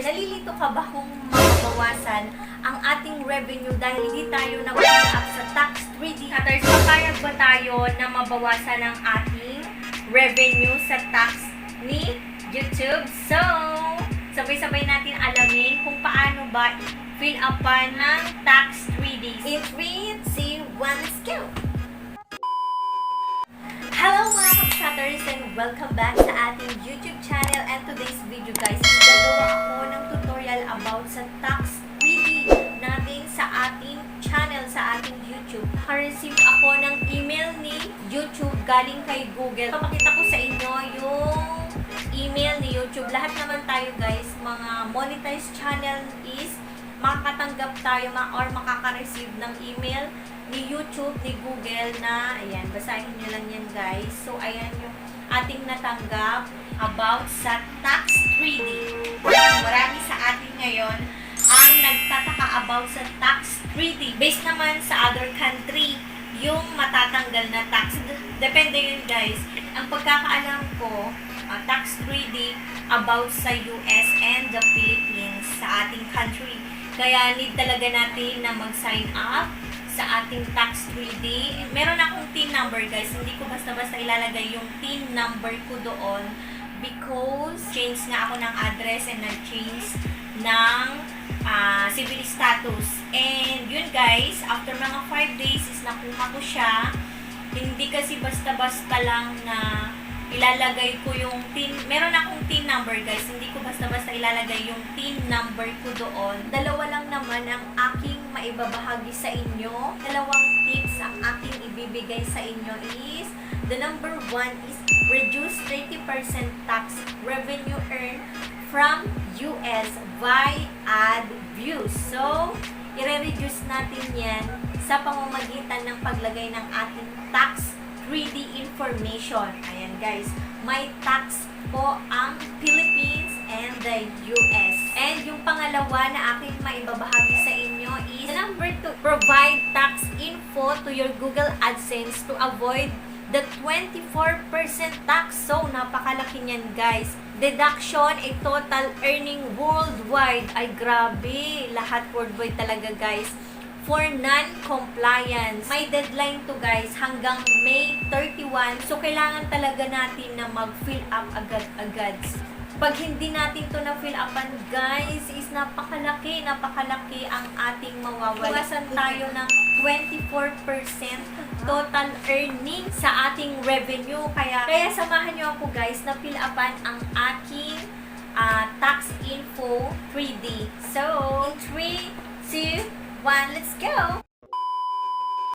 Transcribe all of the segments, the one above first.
nalilito ka ba kung mababawasan ang ating revenue dahil hindi tayo nag-fill up sa Tax 3D? Hatters, papayag ba tayo na mabawasan ang ating revenue sa tax ni YouTube? So, sabay-sabay natin alamin kung paano ba fill upan ng Tax 3D. In 3, 2, 1, let's go! Hello mga Kapsatters and welcome back sa ating YouTube channel, and today's video guys, gagawa ako ng tutorial about sa Tax 3D natin sa ating channel, sa ating YouTube. Naka-receive ako ng email ni YouTube galing kay Google. Papakita ko sa inyo yung email ni YouTube. Lahat naman tayo guys, mga monetized channel is makakatanggap tayo or makaka-receive ng email ni YouTube, ni Google na, ayan, basahin nyo lang yan guys. So, ayan yung ating natanggap about sa Tax 3D. Marami sa atin ngayon ang nagtataka about sa Tax 3D. Based naman sa other country, yung matatanggal na tax. Depende yun guys. Ang pagkakaalam ko, Tax 3D about sa US and the Philippines, sa ating country. Kaya need talaga natin na mag-sign up sa ating Tax 3D. Meron akong TIN number guys. Hindi ko basta-basta ilalagay yung TIN number ko doon because change nga ako ng address and nag-change ng civil status. And yun guys, after mga 5 days is nakuha ko siya. Hindi kasi basta-basta lang na ilalagay ko yung TIN. Meron akong TIN number guys. Hindi ko basta-basta ilalagay yung TIN number ko doon. Dalawa lang naman ang aking maibabahagi sa inyo. Dalawang tips ang aking ibibigay sa inyo is, the number 1 is reduce 30% tax revenue earned from US by ad views. So, i-reduce natin yan sa pamamagitan ng paglagay ng ating tax 3D information. Ayan guys, may tax po ang Philippines and the US. And yung pangalawa na aking maibabahagi sa inyo is number 2, provide tax info to your Google AdSense to avoid the 24% tax. So, napakalaki niyan guys. Deduction, a total earning worldwide. Ay, grabe. Lahat worldwide talaga guys. For non-compliance. May deadline to guys hanggang May 31. So, kailangan talaga natin na mag-fill up agad-agad. Pag hindi natin to na-fill upan guys, is napakalaki ang ating mawawala. Iwasan tayo ng 24% total earning sa ating revenue. Kaya samahan nyo ako guys na fill upan ang aking tax info 3D. So, in 3, 2, 1, let's go!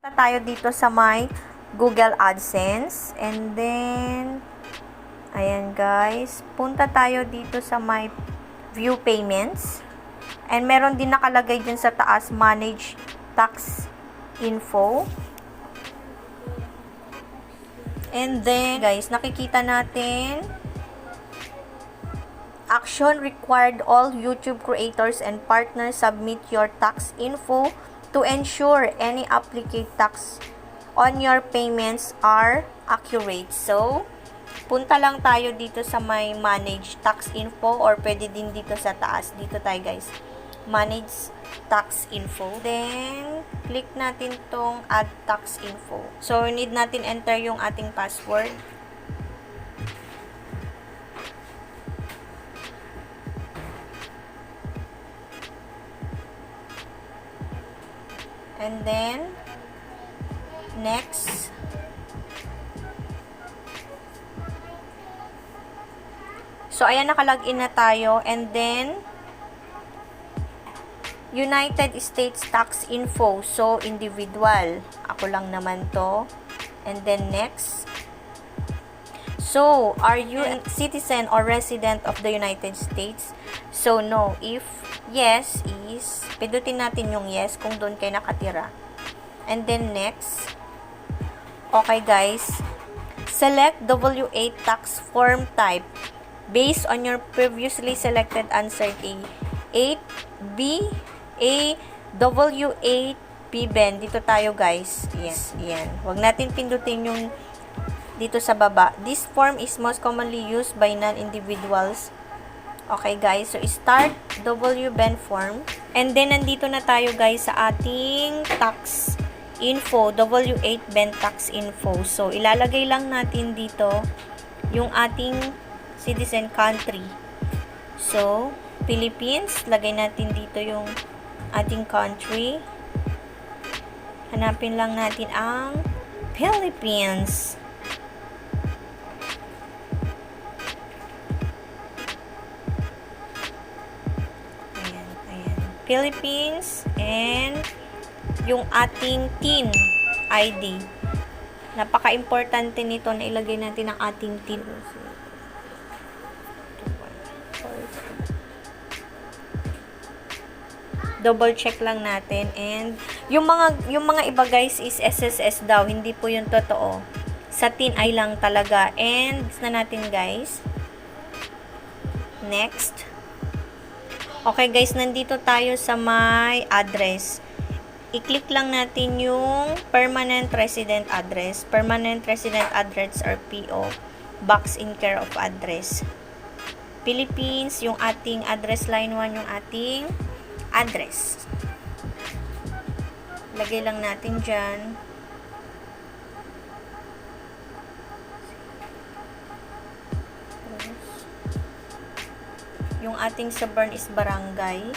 Punta tayo dito sa my Google AdSense. And then, ayan guys, punta tayo dito sa my View Payments. And meron din nakalagay dyan sa taas, Manage Tax Info. And then, guys, nakikita natin, action required, all YouTube creators and partners submit your tax info to ensure any applicable tax on your payments are accurate. So, punta lang tayo dito sa may manage tax info, or pwede din dito sa taas. Dito tayo guys. Manage tax info. Then, click natin tong add tax info. So, need natin enter yung ating password. And then, next. So, ayan, nakalagin na tayo. And then, United States Tax Info. So, individual. Ako lang naman to. And then, next. So, are you a citizen or resident of the United States? So, no. If yes is, pindutin natin yung yes kung doon kayo nakatira. And then, next. Okay, guys. Select W8 tax form type based on your previously selected answer A. 8B, A, W8, PBEN. Dito tayo, guys. Yes, yan. Huwag natin pindutin yung dito sa baba. This form is most commonly used by non-individuals Okay guys, so start WBEN form. And then nandito na tayo guys sa ating tax info, W8 BEN tax info. So ilalagay lang natin dito yung ating citizen country. So Philippines, lagay natin dito yung ating country. Hanapin lang natin ang Philippines. Philippines and yung ating TIN ID. Napaka-importante nito na ilagay natin ang ating TIN. Double check lang natin, and yung mga iba guys is SSS daw, hindi po yung totoo. Sa TIN ay lang talaga. And na natin guys. Next. Okay guys, nandito tayo sa my address. I-click lang natin yung permanent resident address. Permanent resident address or PO. Box in care of address. Philippines, yung ating address line 1, yung ating address. Lagay lang natin dyan. Yung ating suburban is barangay.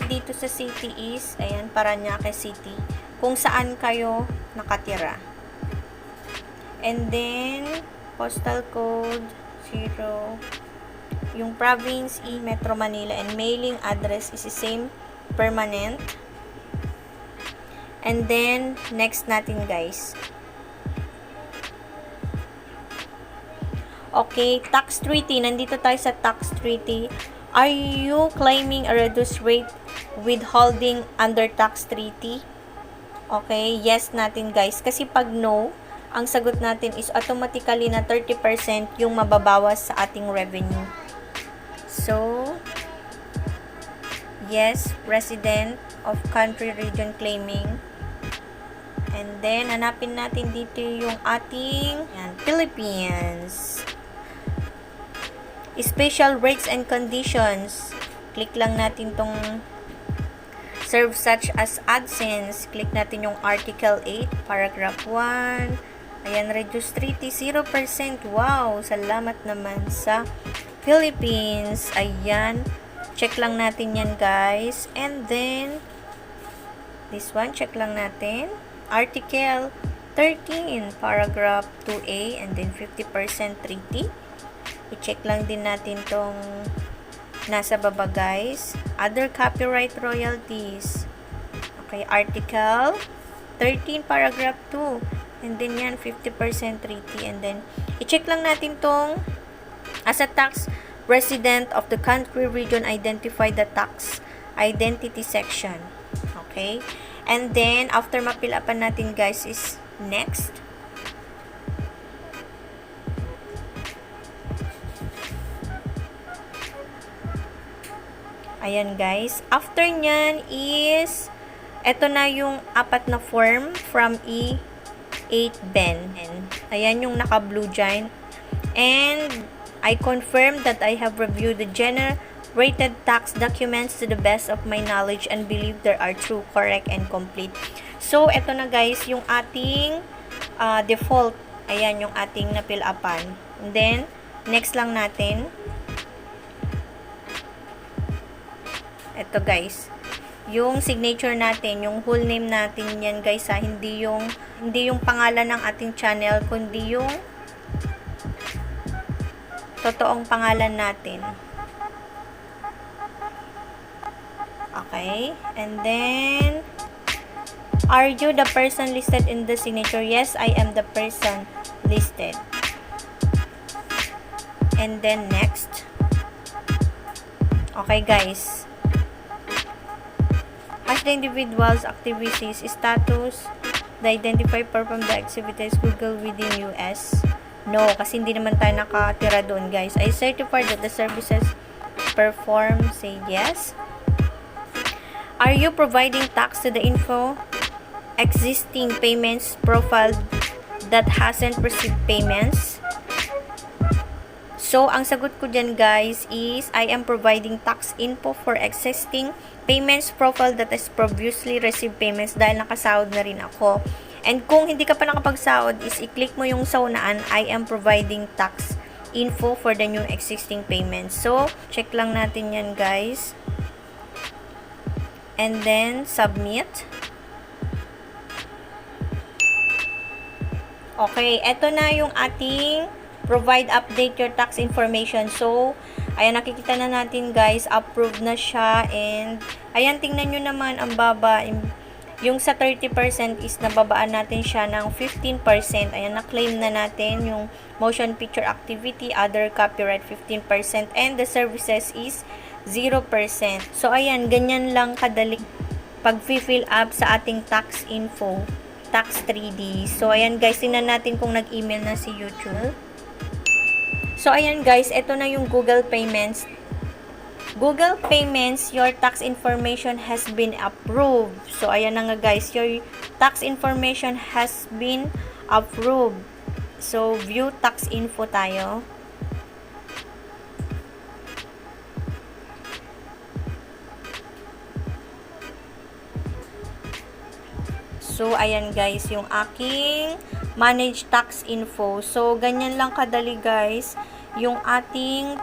Dito sa city is, ayan, Parañaque City. Kung saan kayo nakatira. And then, postal code 0. Yung province Metro Manila, and mailing address is the same, permanent. And then, next natin guys. Okay, tax treaty. Nandito tayo sa tax treaty. Are you claiming a reduced rate withholding under tax treaty? Okay, yes natin guys. Kasi pag no, ang sagot natin is automatically na 30% yung mababawas sa ating revenue. So, yes, resident of country region claiming. And then, hanapin natin dito yung ating Philippines. Special rates and conditions. Click lang natin tong serve such as AdSense. Click natin yung Article 8, Paragraph 1. Ayan, reduced treaty, 0%. Wow, salamat naman sa Philippines. Ayan, check lang natin yan guys. And then, this one, check lang natin. Article 13, Paragraph 2A, and then 50% treaty. I-check lang din natin tong nasa baba guys. Other copyright royalties. Okay, Article 13, Paragraph 2. And then yan, 50% treaty. And then, i-check lang natin tong as a tax resident of the country region, identify the tax identity section. Okay? And then, after mapilapan natin guys is next. Ayan guys. After nyan is, eto na yung 4 na form from E8 BEN. Ayan yung naka-blue dyan. And, I confirm that I have reviewed the generated tax documents to the best of my knowledge and believe they are true, correct, and complete. So, eto na guys, yung ating default. Ayan yung ating napil-upan. And then, next lang natin. Ito guys, yung signature natin, yung whole name natin yan guys ha, hindi yung pangalan ng ating channel, kundi yung totoong pangalan natin. Okay, and then, are you the person listed in the signature? Yes, I am the person listed. And then next. Okay guys. As the individual's activities status, the identified perform the activities Google within US. No, kasi hindi naman tayo nakatira doon guys. I certify that the services performed, say yes. Are you providing tax to the info existing payments profile that hasn't received payments? So, ang sagot ko dyan guys is, I am providing tax info for existing payments profile that has previously received payments dahil nakasahod na rin ako. And kung hindi ka pa nakapagsahod is i-click mo yung sa unaan, I am providing tax info for the new existing payments. So, check lang natin yan guys. And then, submit. Okay, eto na yung ating provide update your tax information. So, ayan, nakikita na natin guys, approved na siya. And, ayan, tingnan nyo naman, ang baba. Yung sa 30% is nababaan natin siya ng 15%. Ayan, na-claim na natin yung motion picture activity, other copyright 15%, and the services is 0%. So, ayan, ganyan lang kadali pag-fill up sa ating tax info, tax 3D. So, ayan guys, tingnan natin kung nag-email na si YouTube. So, ayan guys, ito na yung Google Payments. Google Payments, your tax information has been approved. So, ayan na nga guys, your tax information has been approved. So, view tax info tayo. So, ayan guys, yung aking manage tax info. So, ganyan lang kadali guys, yung ating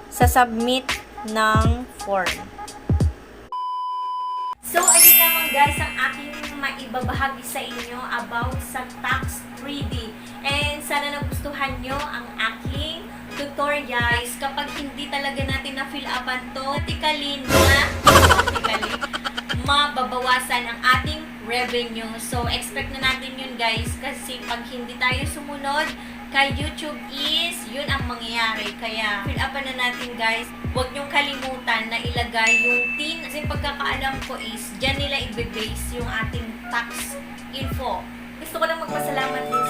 sa-submit ng form. So, ayun naman guys ang aking maibabahagi sa inyo about sa tax 3D. And sana nagustuhan nyo ang aking tutorials. Kapag hindi talaga natin na-fill upan to, automatically mababawasan ang ating revenue. So, expect na natin yun guys kasi pag hindi tayo sumunod kay YouTube is, yun ang mangyayari. Kaya, fill upan na natin guys. Huwag nyong kalimutan na ilagay yung TIN. Kasi pagkakaalam ko is, dyan nila i-base yung ating tax info. Gusto ko lang magpasalamat din